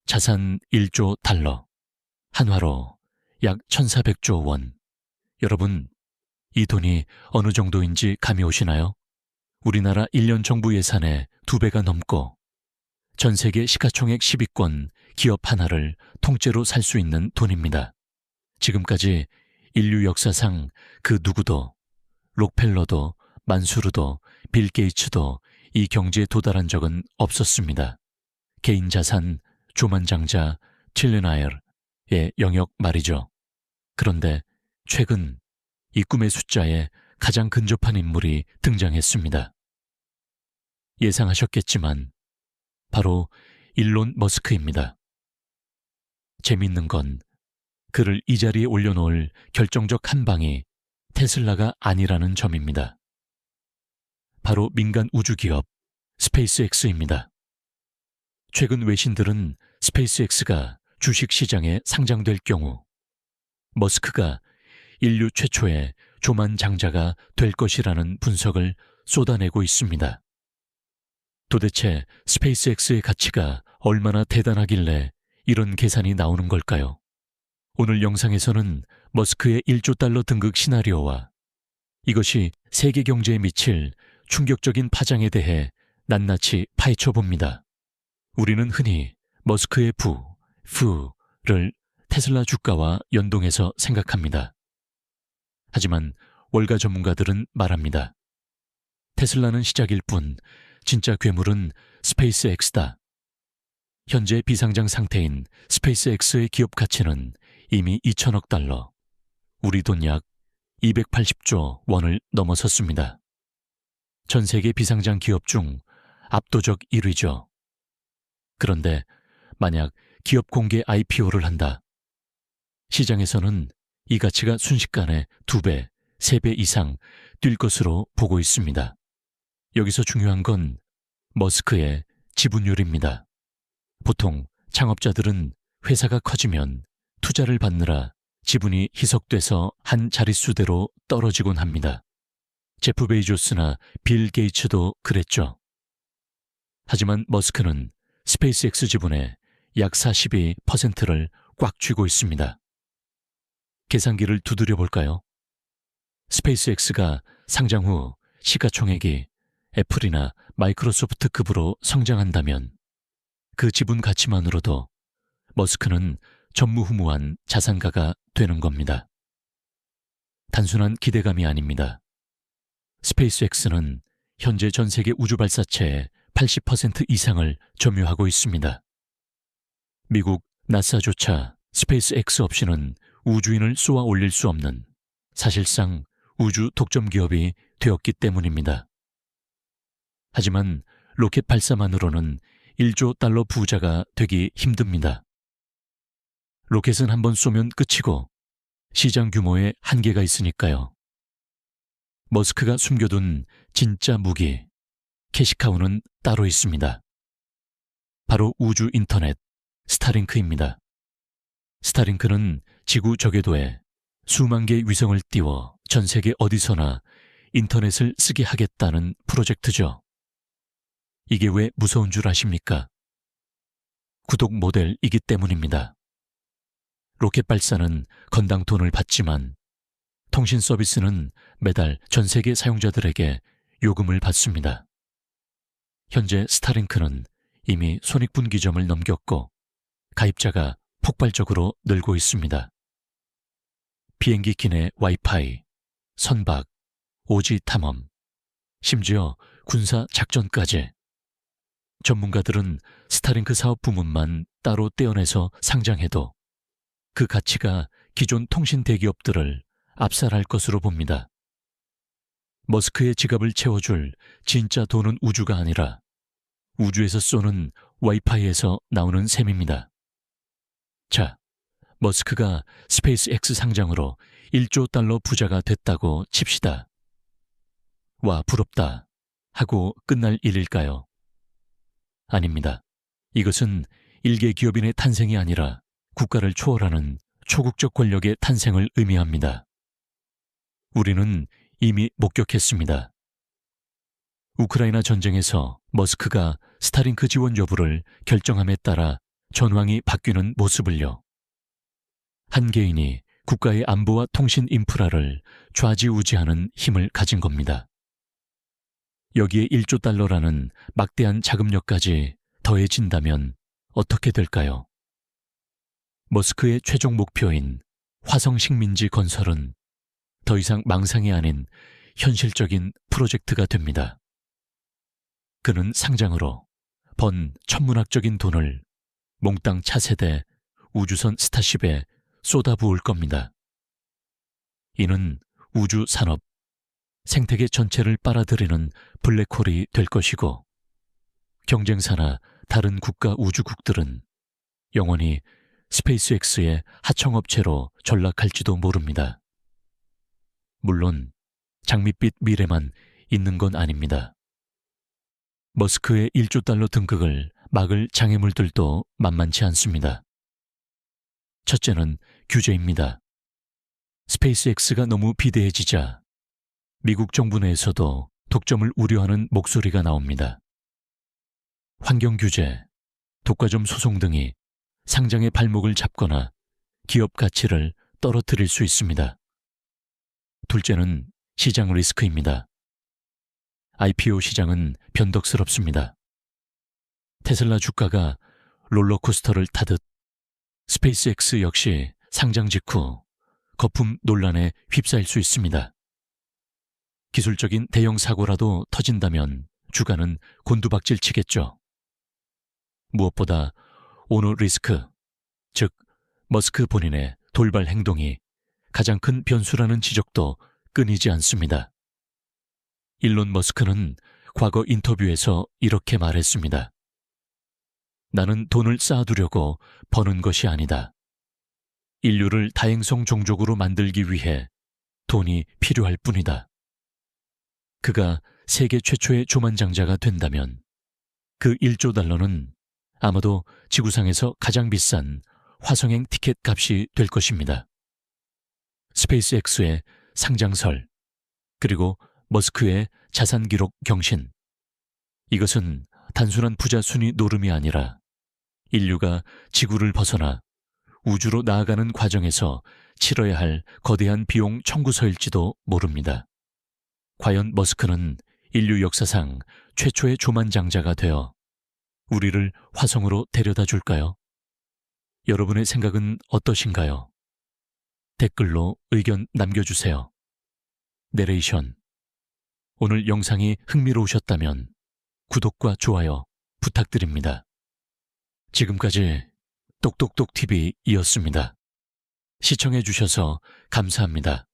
자산 1조 달러, 한화로 약 1,400조 원. 여러분, 이 돈이 어느 정도인지 감이 오시나요? 우리나라 1년 정부 예산의 2배가 넘고 전 세계 시가총액 10위권 기업 하나를 통째로 살 수 있는 돈입니다. 지금까지 인류 역사상 그 누구도, 록펠러도, 만수르도, 빌 게이츠도 이 경지에 도달한 적은 없었습니다. 개인 자산 조만장자 트릴리나이어의 영역 말이죠. 그런데 최근 이 꿈의 숫자에 가장 근접한 인물이 등장했습니다. 예상하셨겠지만 바로 일론 머스크입니다. 재밌는 건 그를 이 자리에 올려놓을 결정적 한 방이 테슬라가 아니라는 점입니다. 바로 민간 우주기업 스페이스X입니다. 최근 외신들은 스페이스X가 주식시장에 상장될 경우 머스크가 인류 최초의 조만장자가 될 것이라는 분석을 쏟아내고 있습니다. 도대체 스페이스X의 가치가 얼마나 대단하길래 이런 계산이 나오는 걸까요? 오늘 영상에서는 머스크의 1조 달러 등극 시나리오와 이것이 세계 경제에 미칠 충격적인 파장에 대해 낱낱이 파헤쳐 봅니다. 우리는 흔히 머스크의 부를 테슬라 주가와 연동해서 생각합니다. 하지만 월가 전문가들은 말합니다. 테슬라는 시작일 뿐 진짜 괴물은 스페이스X다. 현재 비상장 상태인 스페이스X의 기업 가치는 이미 2천억 달러, 우리 돈 약 280조 원을 넘어섰습니다. 전 세계 비상장 기업 중 압도적 1위죠. 그런데 만약 기업 공개 IPO를 한다. 시장에서는 이 가치가 순식간에 2배, 3배 이상 뛸 것으로 보고 있습니다. 여기서 중요한 건 머스크의 지분율입니다. 보통 창업자들은 회사가 커지면 투자를 받느라 지분이 희석돼서 한 자릿수대로 떨어지곤 합니다. 제프 베이조스나 빌 게이츠도 그랬죠. 하지만 머스크는 스페이스X 지분의 약 42%를 꽉 쥐고 있습니다. 계산기를 두드려 볼까요? 스페이스X가 상장 후 시가총액이 애플이나 마이크로소프트급으로 성장한다면 그 지분 가치만으로도 머스크는 전무후무한 자산가가 되는 겁니다. 단순한 기대감이 아닙니다. 스페이스X는 현재 전 세계 우주 발사체의 80% 이상을 점유하고 있습니다. 미국 나사조차 스페이스X 없이는 우주인을 쏘아 올릴 수 없는 사실상 우주 독점 기업이 되었기 때문입니다. 하지만 로켓 발사만으로는 1조 달러 부자가 되기 힘듭니다. 로켓은 한번 쏘면 끝이고 시장 규모에 한계가 있으니까요. 머스크가 숨겨둔 진짜 무기, 캐시카우는 따로 있습니다. 바로 우주 인터넷, 스타링크입니다. 스타링크는 지구 저궤도에 수만 개의 위성을 띄워 전 세계 어디서나 인터넷을 쓰게 하겠다는 프로젝트죠. 이게 왜 무서운 줄 아십니까? 구독 모델이기 때문입니다. 로켓 발사는 건당 돈을 받지만 통신 서비스는 매달 전 세계 사용자들에게 요금을 받습니다. 현재 스타링크는 이미 손익분기점을 넘겼고 가입자가 폭발적으로 늘고 있습니다. 비행기 기내 와이파이, 선박, 오지 탐험, 심지어 군사 작전까지 전문가들은 스타링크 사업 부문만 따로 떼어내서 상장해도 그 가치가 기존 통신 대기업들을 압살할 것으로 봅니다. 머스크의 지갑을 채워줄 진짜 돈은 우주가 아니라 우주에서 쏘는 와이파이에서 나오는 셈입니다. 자, 머스크가 스페이스X 상장으로 1조 달러 부자가 됐다고 칩시다. 와, 부럽다 하고 끝날 일일까요? 아닙니다. 이것은 일개 기업인의 탄생이 아니라 국가를 초월하는 초국적 권력의 탄생을 의미합니다. 우리는 이미 목격했습니다. 우크라이나 전쟁에서 머스크가 스타링크 지원 여부를 결정함에 따라 전황이 바뀌는 모습을요. 한 개인이 국가의 안보와 통신 인프라를 좌지우지하는 힘을 가진 겁니다. 여기에 1조 달러라는 막대한 자금력까지 더해진다면 어떻게 될까요? 머스크의 최종 목표인 화성 식민지 건설은 더 이상 망상이 아닌 현실적인 프로젝트가 됩니다. 그는 상장으로 번 천문학적인 돈을 몽땅 차세대 우주선 스타쉽에 쏟아부을 겁니다. 이는 우주 산업, 생태계 전체를 빨아들이는 블랙홀이 될 것이고, 경쟁사나 다른 국가 우주국들은 영원히 스페이스X의 하청업체로 전락할지도 모릅니다. 물론 장밋빛 미래만 있는 건 아닙니다. 머스크의 1조 달러 등극을 막을 장애물들도 만만치 않습니다. 첫째는 규제입니다. 스페이스X가 너무 비대해지자 미국 정부 내에서도 독점을 우려하는 목소리가 나옵니다. 환경 규제, 독과점 소송 등이 상장의 발목을 잡거나 기업 가치를 떨어뜨릴 수 있습니다. 둘째는 시장 리스크입니다. IPO 시장은 변덕스럽습니다. 테슬라 주가가 롤러코스터를 타듯 스페이스X 역시 상장 직후 거품 논란에 휩싸일 수 있습니다. 기술적인 대형 사고라도 터진다면 주가는 곤두박질 치겠죠. 무엇보다 오너 리스크, 즉 머스크 본인의 돌발 행동이 가장 큰 변수라는 지적도 끊이지 않습니다. 일론 머스크는 과거 인터뷰에서 이렇게 말했습니다. 나는 돈을 쌓아두려고 버는 것이 아니다. 인류를 다행성 종족으로 만들기 위해 돈이 필요할 뿐이다. 그가 세계 최초의 조만장자가 된다면 그 1조 달러는 아마도 지구상에서 가장 비싼 화성행 티켓 값이 될 것입니다. 스페이스X의 상장설, 그리고 머스크의 자산 기록 경신. 이것은 단순한 부자 순위 노름이 아니라 인류가 지구를 벗어나 우주로 나아가는 과정에서 치러야 할 거대한 비용 청구서일지도 모릅니다. 과연 머스크는 인류 역사상 최초의 조만장자가 되어 우리를 화성으로 데려다 줄까요? 여러분의 생각은 어떠신가요? 댓글로 의견 남겨주세요. 내레이션. 오늘 영상이 흥미로우셨다면 구독과 좋아요 부탁드립니다. 지금까지 똑똑똑TV이었습니다. 시청해주셔서 감사합니다.